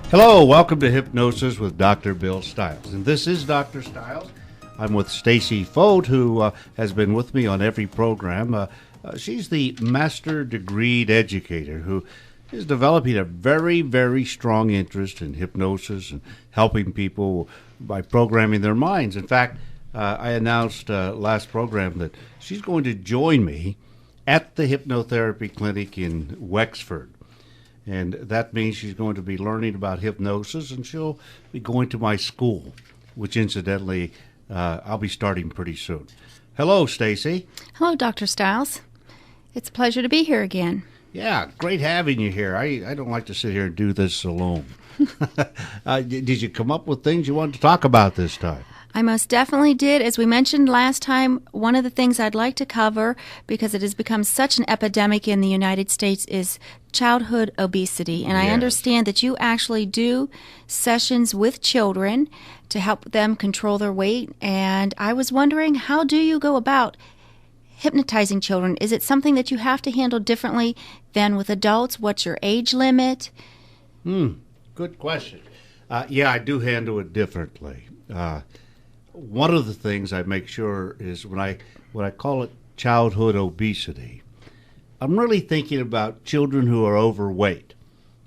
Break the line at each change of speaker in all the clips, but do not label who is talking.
Hello, welcome to Hypnosis with Dr. Bill Stiles. And this is Dr. Stiles. I'm with Stacy Fote, who has been with me on every program. She's the master degreed educator who is developing a very, very strong interest in hypnosis and helping people by programming their minds. In fact, I announced last program that she's going to join me at the hypnotherapy clinic in Wexford. And that means she's going to be learning about hypnosis, and she'll be going to my school, which incidentally, I'll be starting pretty soon. Hello, Stacy.
Hello, Dr. Stiles. It's a pleasure to be here again.
Yeah, great having you here. I don't like to sit here and do this alone. Did you come up with things you wanted to talk about this time?
I most definitely did. As we mentioned last time, one of the things I'd like to cover, because it has become such an epidemic in the United States, is childhood obesity. And I understand that you actually do sessions with children to help them control their weight. And I was wondering, how do you go about hypnotizing children? Is it something that you have to handle differently than with adults? What's your age limit?
Good question. Yeah, I do handle it differently. One of the things I make sure is when I call it childhood obesity, I'm really thinking about children who are overweight.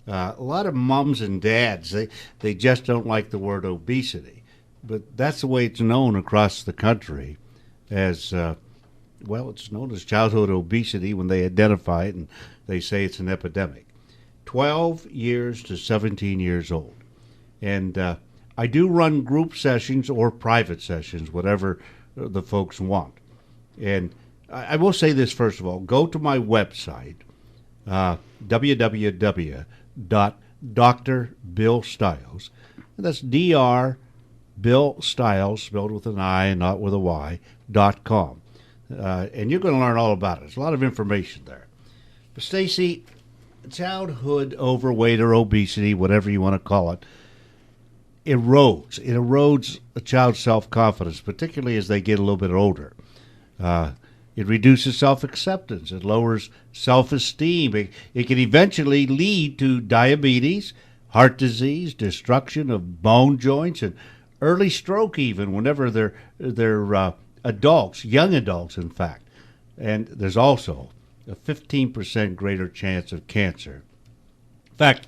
A lot of moms and dads, they just don't like the word obesity, but that's the way it's known across the country as, it's known as childhood obesity when they identify it and they say it's an epidemic. 12 years to 17 years old. And I do run group sessions or private sessions, whatever the folks want. And I will say this first of all. Go to my website, www.drbillstiles. That's Dr. Bill Stiles, spelled with an I and not with a Y, .com. And you're going to learn all about it. There's a lot of information there. But Stacy, childhood overweight or obesity, whatever you want to call it, erodes. It erodes a child's self-confidence, particularly as they get a little bit older. It reduces self-acceptance. It lowers self-esteem. It can eventually lead to diabetes, heart disease, destruction of bone joints, and early stroke even whenever they're adults, young adults, in fact. And there's also a 15% greater chance of cancer. In fact,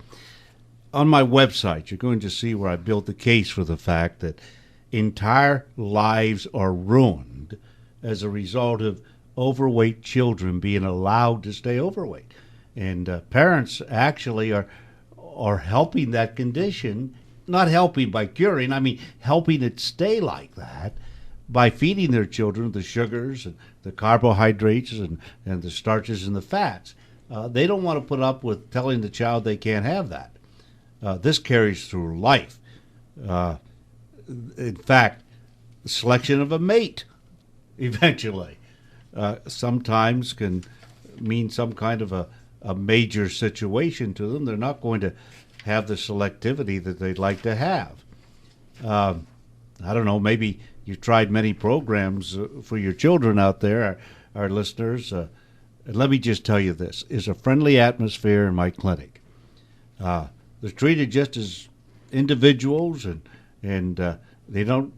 on my website, you're going to see where I built the case for the fact that entire lives are ruined as a result of overweight children being allowed to stay overweight. And parents actually are helping that condition, not helping by curing, I mean helping it stay like that by feeding their children the sugars and the carbohydrates and the starches and the fats. They don't want to put up with telling the child they can't have that. This carries through life. In fact, the selection of a mate eventually sometimes can mean some kind of a major situation to them. They're not going to have the selectivity that they'd like to have. I don't know, maybe you've tried many programs for your children out there, our listeners. And let me just tell you this, is a friendly atmosphere in my clinic. They're treated just as individuals, and they don't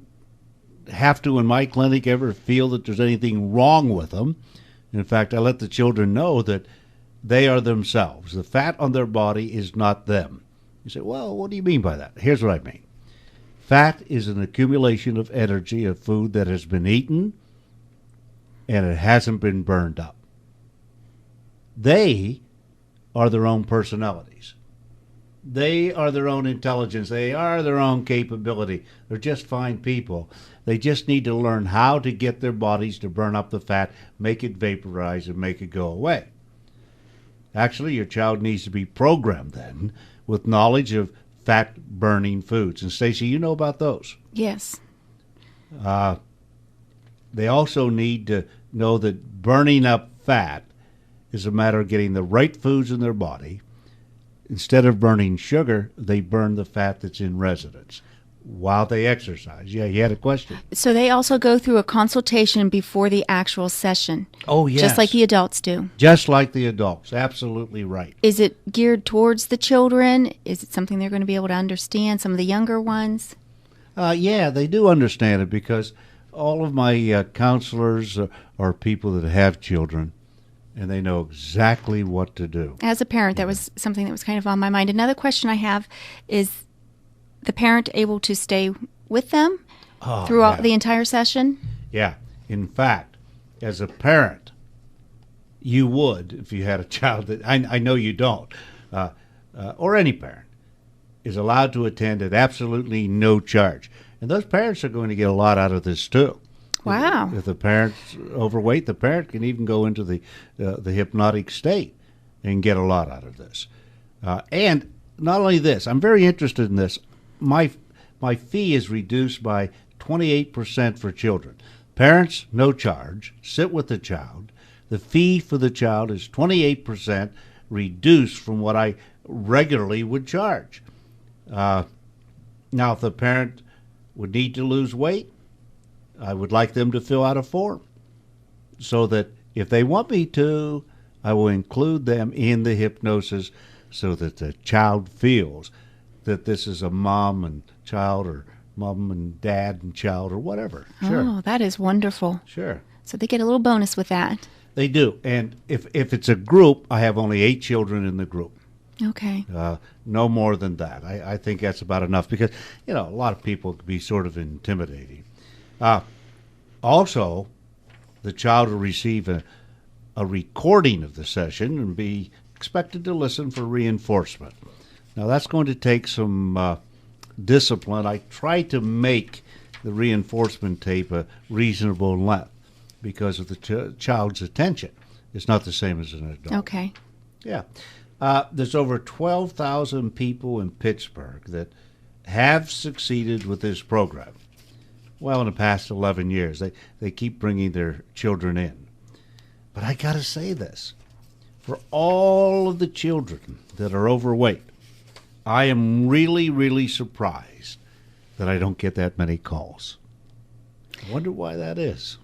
have to, in my clinic, ever feel that there's anything wrong with them. In fact, I let the children know that they are themselves. The fat on their body is not them. You say, well, what do you mean by that? Here's what I mean. Fat is an accumulation of energy of food that has been eaten and it hasn't been burned up. They are their own personalities. They are their own intelligence. They are their own capability. They're just fine people. They just need to learn how to get their bodies to burn up the fat, make it vaporize, and make it go away. Actually, your child needs to be programmed then with knowledge of fat-burning foods. And Stacey, you know about those.
Yes.
They also need to know that burning up fat is a matter of getting the right foods in their body. Instead of burning sugar, they burn the fat that's in residence. while they exercise. Yeah, you had a question.
So they also go through a consultation before the actual session.
Oh, yes.
Just like the adults do.
Just like the adults. Absolutely right.
Is it geared towards the children? Is it something they're going to be able to understand, some of the younger ones?
Yeah, they do understand it because all of my counselors are people that have children, and they know exactly what to do.
As a parent, that was something that was kind of on my mind. Another question I have is the parent able to stay with them throughout the entire session?
Yeah. In fact, as a parent, you would, if you had a child that I know you don't, or any parent, is allowed to attend at absolutely no charge. And those parents are going to get a lot out of this too.
Wow.
If the parent's overweight, the parent can even go into the hypnotic state and get a lot out of this. And not only this, I'm very interested in this. My fee is reduced by 28% for children. Parents, no charge. Sit with the child. The fee for the child is 28% reduced from what I regularly would charge. Now, if the parent would need to lose weight, I would like them to fill out a form so that if they want me to, I will include them in the hypnosis so that the child feels that this is a mom and child or mom and dad and child or whatever. Sure.
Oh, that is wonderful.
Sure.
So they get a little bonus with that.
They do. And if it's a group, I have only 8 children in the group.
Okay.
No more than that. I think that's about enough because, a lot of people can be sort of intimidating. Also, the child will receive a recording of the session and be expected to listen for reinforcement. Now, that's going to take some discipline. I try to make the reinforcement tape a reasonable length because of the child's attention. It's not the same as an adult.
Okay.
Yeah. There's over 12,000 people in Pittsburgh that have succeeded with this program. Well, in the past 11 years, they keep bringing their children in. But I got to say this. For all of the children that are overweight, I am really, really surprised that I don't get that many calls. I wonder why that is.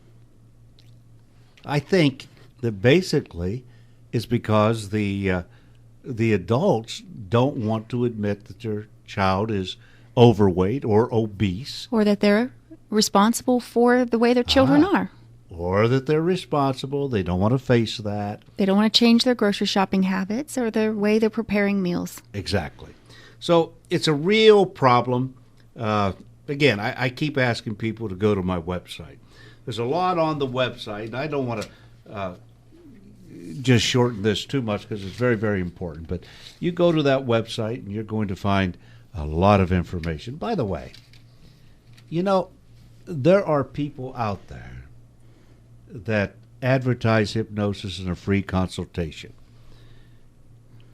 I think that basically it's because the adults don't want to admit that their child is overweight or obese.
Or that they're responsible for the way their children are.
Or that they're responsible. They don't want to face that.
They don't want to change their grocery shopping habits or the way they're preparing meals.
Exactly. So it's a real problem. Again, I keep asking people to go to my website. There's a lot on the website, and I don't want to just shorten this too much because it's very, very important. But you go to that website, and you're going to find a lot of information. By the way, there are people out there that advertise hypnosis in a free consultation.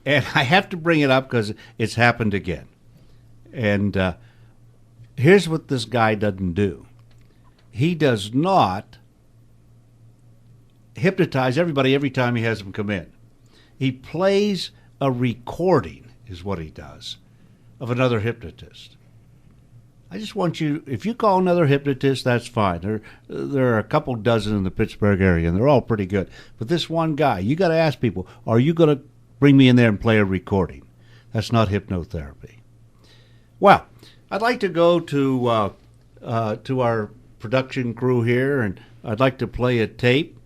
And I have to bring it up because it's happened again. And here's what this guy doesn't do. He does not hypnotize everybody every time he has them come in. He plays a recording, is what he does, of another hypnotist. I just want you, if you call another hypnotist, that's fine. There are a couple dozen in the Pittsburgh area, and they're all pretty good. But this one guy, you got to ask people, are you going to bring me in there and play a recording? That's not hypnotherapy. Well, I'd like to go to our production crew here, and I'd like to play a tape.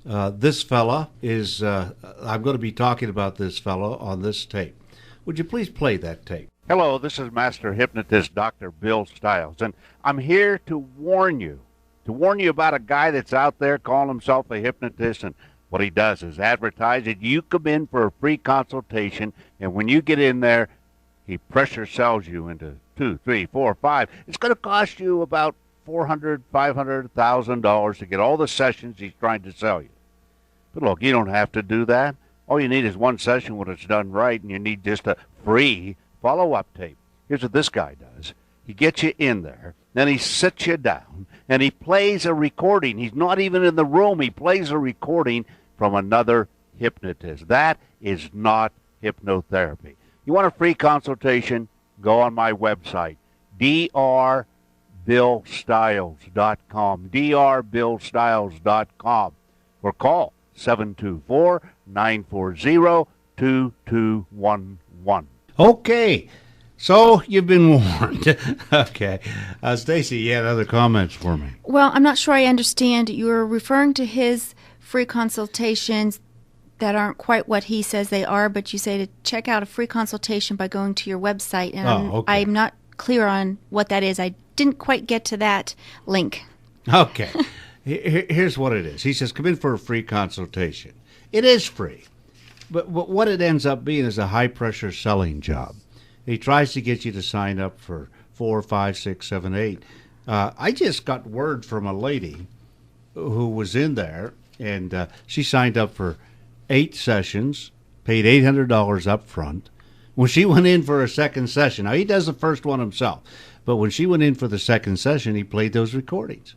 This fella is, I'm going to be talking about this fella on this tape. Would you please play that tape? Hello, this is Master Hypnotist Dr. Bill Stiles, and I'm here to warn you about a guy that's out there calling himself a hypnotist, and what he does is advertise that you come in for a free consultation, and when you get in there, he pressure sells you into $2, $3, $4, $5. It's going to cost you about $400,000, $500,000 to get all the sessions he's trying to sell you. But look, you don't have to do that. All you need is one session when it's done right, and you need just a free follow-up tape. Here's what this guy does. He gets you in there, then he sits you down, and he plays a recording. He's not even in the room. He plays a recording from another hypnotist. That is not hypnotherapy. You want a free consultation? Go on my website, drbillstyles.com, drbillstyles.com, or call 724-940-2211. Okay, so you've been warned. Okay. Stacy, you had other comments for me.
Well, I'm not sure I understand. You're referring to his free consultations that aren't quite what he says they are, but you say to check out a free consultation by going to your website, and
okay.
I'm not clear on what that is. I didn't quite get to that link.
Okay. Here's what it is. He says, come in for a free consultation. It is free, but what it ends up being is a high-pressure selling job. He tries to get you to sign up for 4, 5, 6, 7, 8. I just got word from a lady who was in there, and she signed up for 8 sessions, paid $800 up front. When she went in for a second session, now he does the first one himself, but when she went in for the second session, he played those recordings.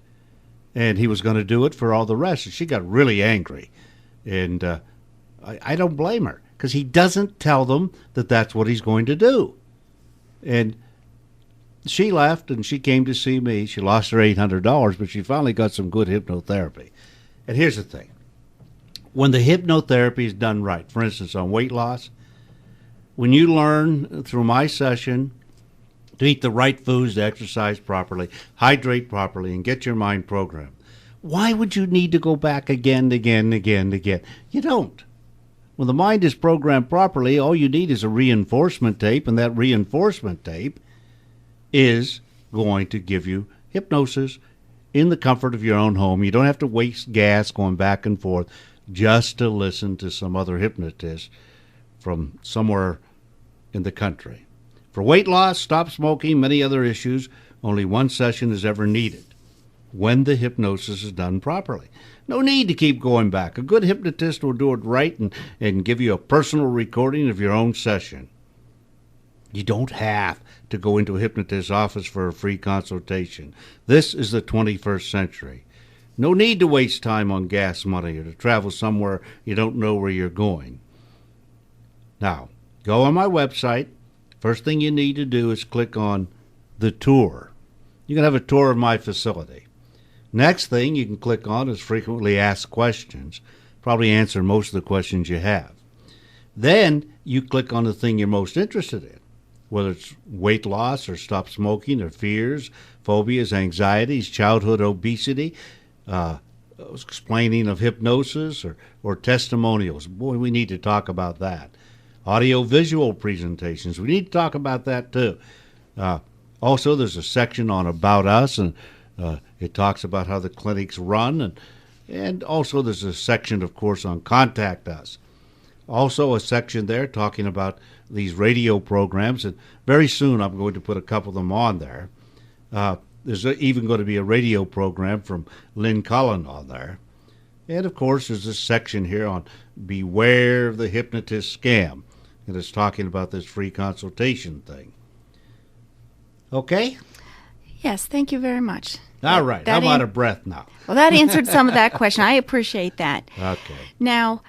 And he was going to do it for all the rest. And she got really angry. And I don't blame her, because he doesn't tell them that that's what he's going to do. And she left, and she came to see me. She lost her $800, but she finally got some good hypnotherapy. And here's the thing. When the hypnotherapy is done right, for instance, on weight loss, when you learn through my session to eat the right foods, to exercise properly, hydrate properly, and get your mind programmed, why would you need to go back again? You don't. When the mind is programmed properly, all you need is a reinforcement tape, and that reinforcement tape is going to give you hypnosis in the comfort of your own home. You don't have to waste gas going back and forth just to listen to some other hypnotist from somewhere in the country. For weight loss, stop smoking, many other issues, only one session is ever needed when the hypnosis is done properly. No need to keep going back. A good hypnotist will do it right and give you a personal recording of your own session. You don't have to go into a hypnotist's office for a free consultation. This is the 21st century. No need to waste time on gas money or to travel somewhere you don't know where you're going. Now, go on my website. First thing you need to do is click on the tour. You can have a tour of my facility. Next thing you can click on is frequently asked questions. Probably answer most of the questions you have. Then you click on the thing you're most interested in, whether it's weight loss or stop smoking or fears, phobias, anxieties, childhood obesity, explaining of hypnosis or testimonials. Boy, we need to talk about that. Audio-visual presentations. We need to talk about that too. Also, there's a section on About Us, and it talks about how the clinics run. And also there's a section, of course, on Contact Us. Also a section there talking about these radio programs. And very soon I'm going to put a couple of them on there. There's even going to be a radio program from Lynn Cullen on there. And, of course, there's this section here on Beware of the Hypnotist Scam. And it's talking about this free consultation thing. Okay?
Yes, thank you very much.
All right. I'm out of breath now.
Well, that answered some of that question. I appreciate that.
Okay.
Now,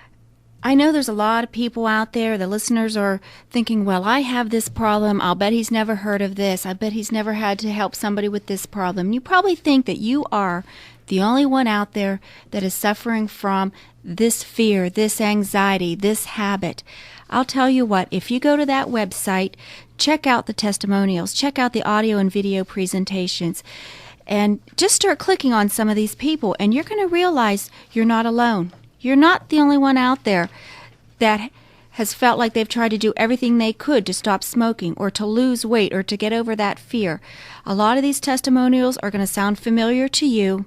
I know there's a lot of people out there, the listeners are thinking, well, I have this problem. I'll bet he's never heard of this. I bet he's never had to help somebody with this problem. You probably think that you are the only one out there that is suffering from this fear, this anxiety, this habit. I'll tell you what, if you go to that website, check out the testimonials, check out the audio and video presentations, and just start clicking on some of these people, and you're going to realize you're not alone. You're not the only one out there that has felt like they've tried to do everything they could to stop smoking or to lose weight or to get over that fear. A lot of these testimonials are going to sound familiar to you.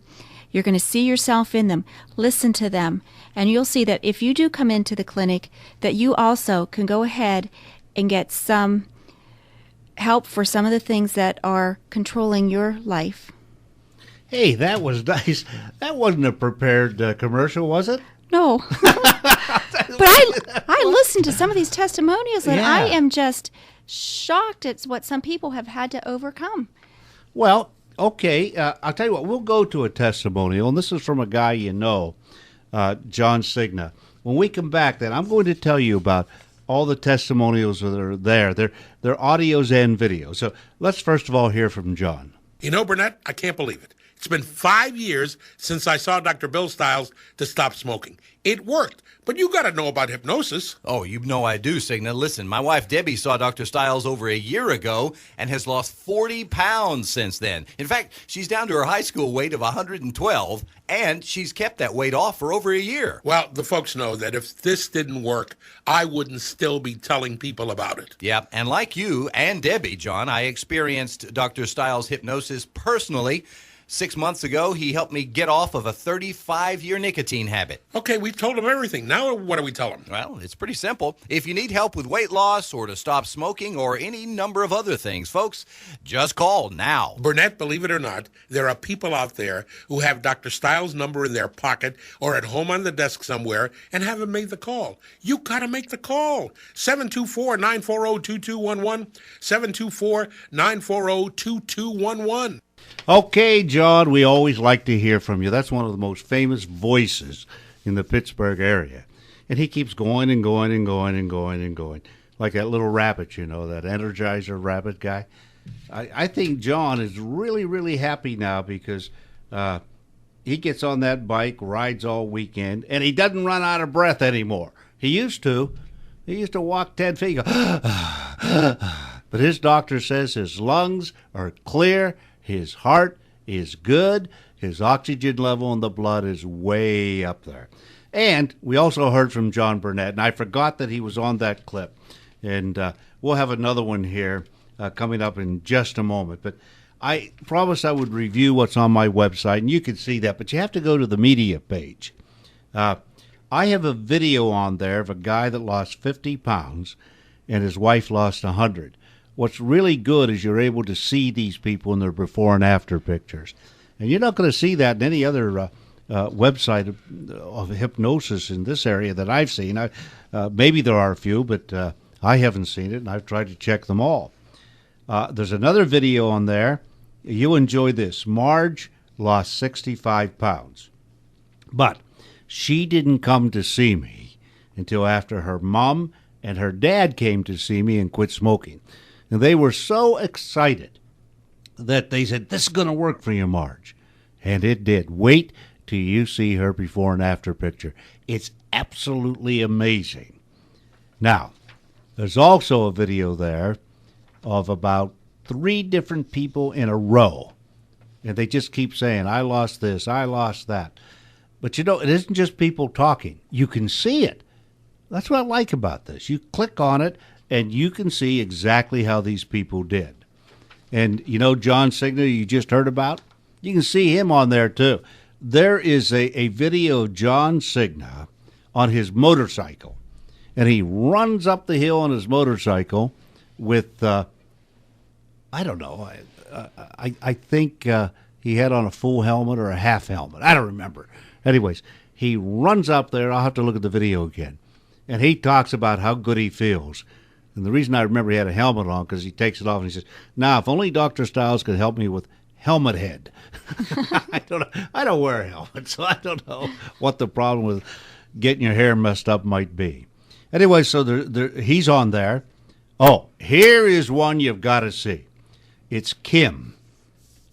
You're going to see yourself in them. Listen to them. And you'll see that if you do come into the clinic, that you also can go ahead and get some help for some of the things that are controlling your life.
Hey, that was nice. That wasn't a prepared commercial, was it?
No. But I listened to some of these testimonials, and I am just shocked at what some people have had to overcome.
Well, okay. I'll tell you what. We'll go to a testimonial, and this is from a guy you know, John Cigna. When we come back, then, I'm going to tell you about all the testimonials that are there. They're audios and videos. So let's first of all hear from John.
You know, Burnett, I can't believe it. It's been 5 years since I saw Dr. Bill Stiles to stop smoking. It worked, but you got to know about hypnosis.
Oh, you know I do, Cigna. Listen, my wife Debbie saw Dr. Stiles over a year ago and has lost 40 pounds since then. In fact, she's down to her high school weight of 112, and she's kept that weight off for over a year.
Well, the folks know that if this didn't work, I wouldn't still be telling people about it.
Yeah, and like you and Debbie, John, I experienced Dr. Stiles' hypnosis personally. 6 months ago, he helped me get off of a 35-year nicotine habit.
Okay, we've told him everything. Now what do we tell him?
Well, it's pretty simple. If you need help with weight loss or to stop smoking or any number of other things, folks, just call now.
Burnett, believe it or not, there are people out there who have Dr. Stiles' number in their pocket or at home on the desk somewhere and haven't made the call. You got to make the call. 724-940-2211. 724-940-2211.
Okay, John, we always like to hear from you. That's one of the most famous voices in the Pittsburgh area. And he keeps going and going and going and going and going. Like that little rabbit, you know, that Energizer rabbit guy. I think John is really, really happy now because he gets on that bike, rides all weekend, and he doesn't run out of breath anymore. He used to. He used to walk 10 feet, go, but his doctor says his lungs are clear. His heart is good. His oxygen level in the blood is way up there. And we also heard from John Burnett, and I forgot that he was on that clip. And we'll have another one here coming up in just a moment. But I promised I would review what's on my website, and you can see that. But you have to go to the media page. I have a video on there of a guy that lost 50 pounds, and his wife lost 100. What's really good is you're able to see these people in their before and after pictures. And you're not going to see that in any other website of hypnosis in this area that I've seen. Maybe there are a few, but I haven't seen it, and I've tried to check them all. There's another video on there. You'll enjoy this. Marge lost 65 pounds. But she didn't come to see me until after her mom and her dad came to see me and quit smoking. And they were so excited that they said, this is going to work for you, Marge. And it did. Wait till you see her before and after picture. It's absolutely amazing. Now, there's also a video there of about 3 different people in a row. And they just keep saying, I lost this, I lost that. But you know, it isn't just people talking. You can see it. That's what I like about this. You click on it, and you can see exactly how these people did. And you know John Cigna you just heard about? You can see him on there too. There is a video of John Cigna on his motorcycle. And he runs up the hill on his motorcycle with, I don't know, I think he had on a full helmet or a half helmet. I don't remember. Anyways, he runs up there. I'll have to look at the video again. And he talks about how good he feels. And the reason I remember he had a helmet on because he takes it off and he says, now, if only Dr. Stiles could help me with helmet head. I don't wear a helmet, so I don't know what the problem with getting your hair messed up might be. Anyway, so he's on there. Oh, here is one you've got to see. It's Kim.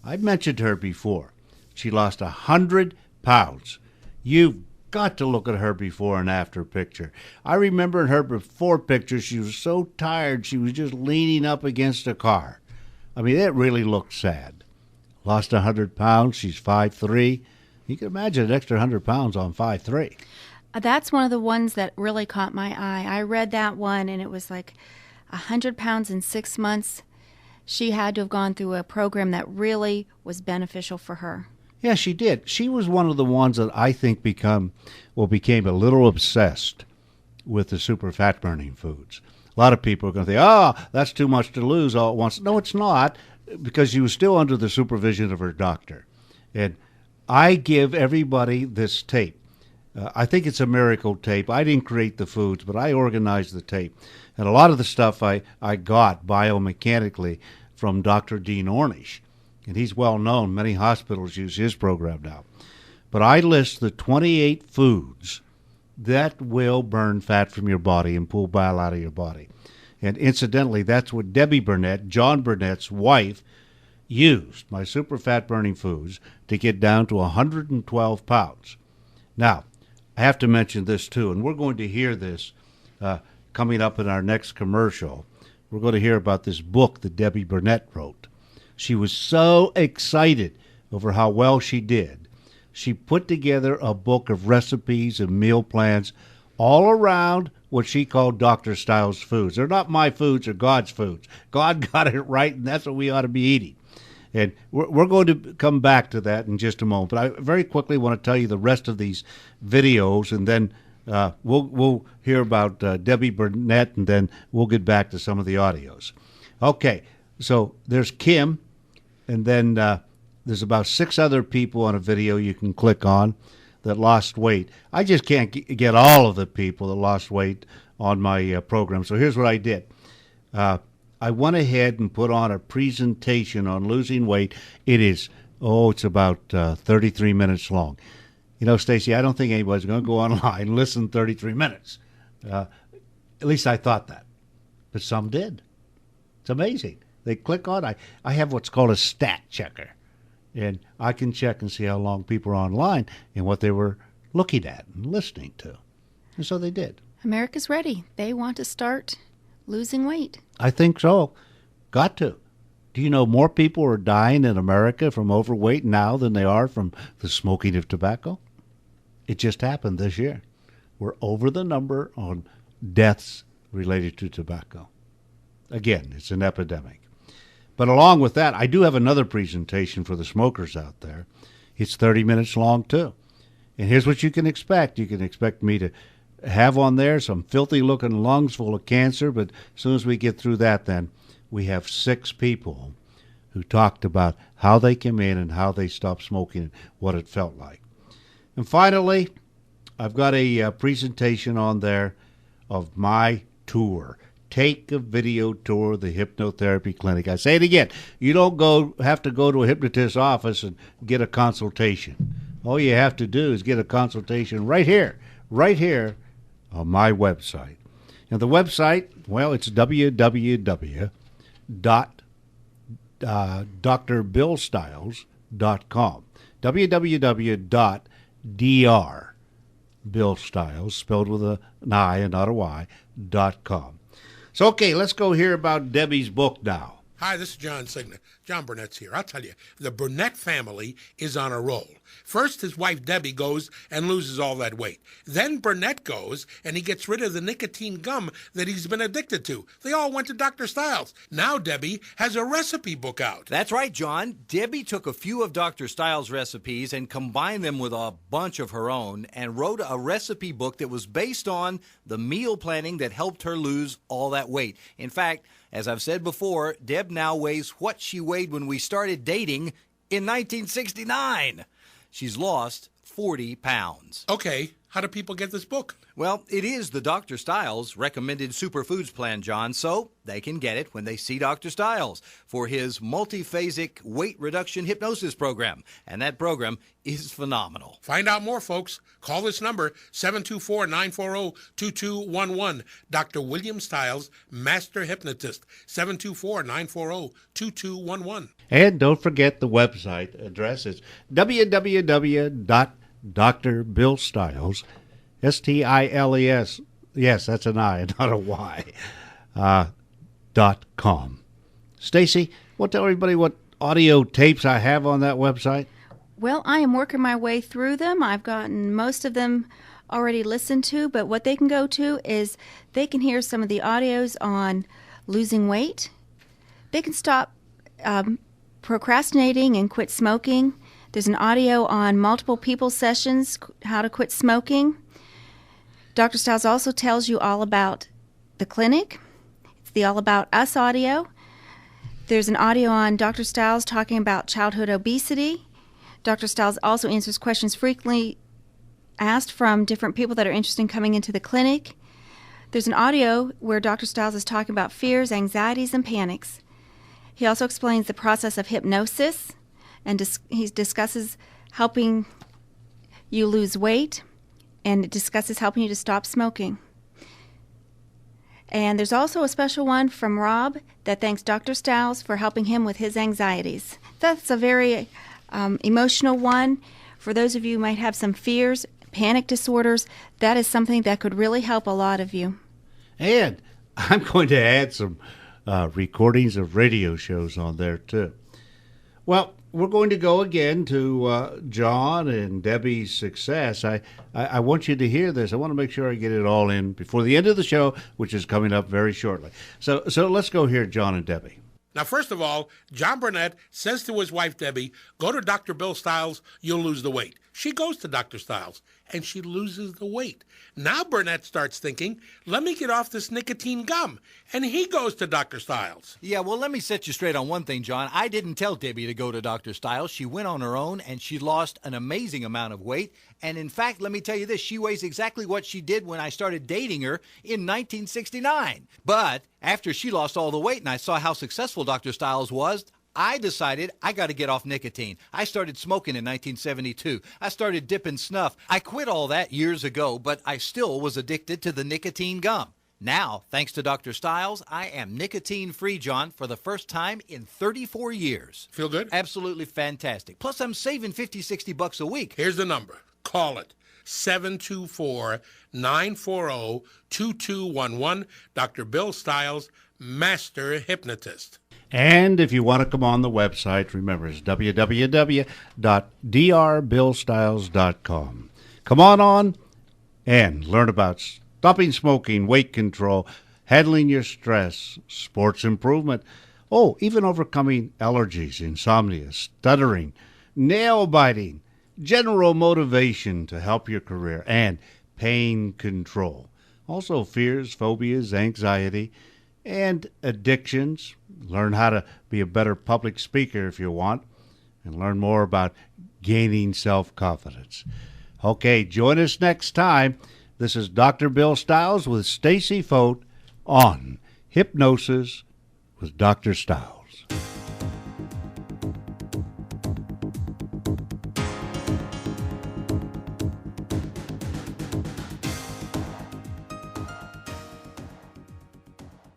I've mentioned her before. She lost 100 pounds. You've got to look at her before and after picture. I remember in her before picture, she was so tired, she was just leaning up against a car. I mean, it really looked sad. Lost 100 pounds. She's 5'3". You can imagine an extra 100 pounds on 5'3".
That's one of the ones that really caught my eye. I read that one, and it was like 100 pounds in 6 months. She had to have gone through a program that really was beneficial for her.
Yeah, she did. She was one of the ones that I think became a little obsessed with the super fat burning foods. A lot of people are going to think, oh, that's too much to lose all at once. No, it's not, because she was still under the supervision of her doctor. And I give everybody this tape. I think it's a miracle tape. I didn't create the foods, but I organized the tape. And a lot of the stuff I got biomechanically from Dr. Dean Ornish. And he's well known. Many hospitals use his program now. But I list the 28 foods that will burn fat from your body and pull bile out of your body. And incidentally, that's what Debbie Burnett, John Burnett's wife, used, my super fat burning foods, to get down to 112 pounds. Now, I have to mention this too, and we're going to hear this coming up in our next commercial. We're going to hear about this book that Debbie Burnett wrote. She was so excited over how well she did. She put together a book of recipes and meal plans all around what she called Dr. Stiles foods. They're not my foods or God's foods. God got it right, and that's what we ought to be eating. And we're going to come back to that in just a moment. But I very quickly want to tell you the rest of these videos, and then we'll hear about Debbie Burnett, and then we'll get back to some of the audios. Okay, so there's Kim, and then there's about 6 other people on a video you can click on that lost weight. I just can't get all of the people that lost weight on my program, so here's what I did. I went ahead and put on a presentation on losing weight. It's about 33 minutes long. You know, Stacy, I don't think anybody's going to go online and listen 33 minutes. At least I thought that. But some did. It's amazing. They click on. I have what's called a stat checker. And I can check and see how long people are online and what they were looking at and listening to. And so they did.
America's ready. They want to start losing weight.
I think so. Got to. Do you know more people are dying in America from overweight now than they are from the smoking of tobacco? It just happened this year. We're over the number on deaths related to tobacco. Again, it's an epidemic. But along with that, I do have another presentation for the smokers out there. It's 30 minutes long, too. And here's what you can expect. You can expect me to have on there some filthy-looking lungs full of cancer, but as soon as we get through that, then we have 6 people who talked about how they came in and how they stopped smoking and what it felt like. And finally, I've got a presentation on there of my tour. Take a video tour of the hypnotherapy clinic. I say it again. You don't have to go to a hypnotist's office and get a consultation. All you have to do is get a consultation right here on my website. And the website, well, it's www.drbillstiles.com. www.drbillstiles, spelled with an I and not a Y.com. So, okay, let's go hear about Debbie's book now.
Hi, this is John Signa. John Burnett's here. I'll tell you, the Burnett family is on a roll. First, his wife Debbie goes and loses all that weight. Then Burnett goes and he gets rid of the nicotine gum that he's been addicted to. They all went to Dr. Stiles. Now Debbie has a recipe book out.
That's right, John. Debbie took a few of Dr. Stiles' recipes and combined them with a bunch of her own and wrote a recipe book that was based on the meal planning that helped her lose all that weight. In fact, as I've said before, Deb now weighs what she weighed when we started dating in 1969. She's lost 40 pounds.
Okay, how do people get this book?
Well, it is the Dr. Stiles recommended superfoods plan, John, so they can get it when they see Dr. Stiles for his multiphasic weight reduction hypnosis program. And that program is phenomenal.
Find out more, folks. Call this number, 724-940-2211. Dr. William Stiles, Master Hypnotist, 724-940-2211.
And don't forget the website address is www.drbillstiles, STILES, yes, that's an I, not a Y, .com. Stacy, want to tell everybody what audio tapes I have on that website?
Well, I am working my way through them. I've gotten most of them already listened to, but what they can go to is they can hear some of the audios on losing weight. They can stop procrastinating and quit smoking. There's an audio on multiple people sessions, how to quit smoking. Dr. Stiles also tells you all about the clinic. It's the All About Us audio. There's an audio on Dr. Stiles talking about childhood obesity. Dr. Stiles also answers questions frequently asked from different people that are interested in coming into the clinic. There's an audio where Dr. Stiles is talking about fears, anxieties, and panics. He also explains the process of hypnosis, and he discusses helping you lose weight. and it discusses helping you to stop smoking. And there's also a special one from Rob that thanks Dr. Stiles for helping him with his anxieties. That's a very emotional one. For those of you who might have some fears, panic disorders, that is something that could really help a lot of you.
And I'm going to add some recordings of radio shows on there, too. Well, we're going to go again to John and Debbie's success. I want you to hear this. I want to make sure I get it all in before the end of the show, which is coming up very shortly. So let's go hear John and Debbie.
Now, first of all, John Burnett says to his wife, Debbie, go to Dr. Bill Stiles, you'll lose the weight. She goes to Dr. Stiles, and she loses the weight. Now Burnett starts thinking, let me get off this nicotine gum. And he goes to Dr. Stiles.
Yeah, well, let me set you straight on one thing, John. I didn't tell Debbie to go to Dr. Stiles. She went on her own, and she lost an amazing amount of weight. And in fact, let me tell you this, she weighs exactly what she did when I started dating her in 1969. But after she lost all the weight and I saw how successful Dr. Stiles was, I decided I got to get off nicotine. I started smoking in 1972. I started dipping snuff. I quit all that years ago, but I still was addicted to the nicotine gum. Now, thanks to Dr. Stiles, I am nicotine-free, John, for the first time in 34 years.
Feel good?
Absolutely fantastic. Plus, I'm saving $50-$60 a week.
Here's the number. Call it. 724-940-2211. Dr. Bill Stiles, Master Hypnotist.
And if you want to come on the website, remember it's www.drbillstiles.com. Come on and learn about stopping smoking, weight control, handling your stress, sports improvement, even overcoming allergies, insomnia, stuttering, nail biting, general motivation to help your career, and pain control. Also fears, phobias, anxiety, and addictions. Learn how to be a better public speaker if you want, and learn more about gaining self-confidence. Okay, join us next time. This is Dr. Bill Stiles with Stacy Fote on Hypnosis with Dr. Stiles.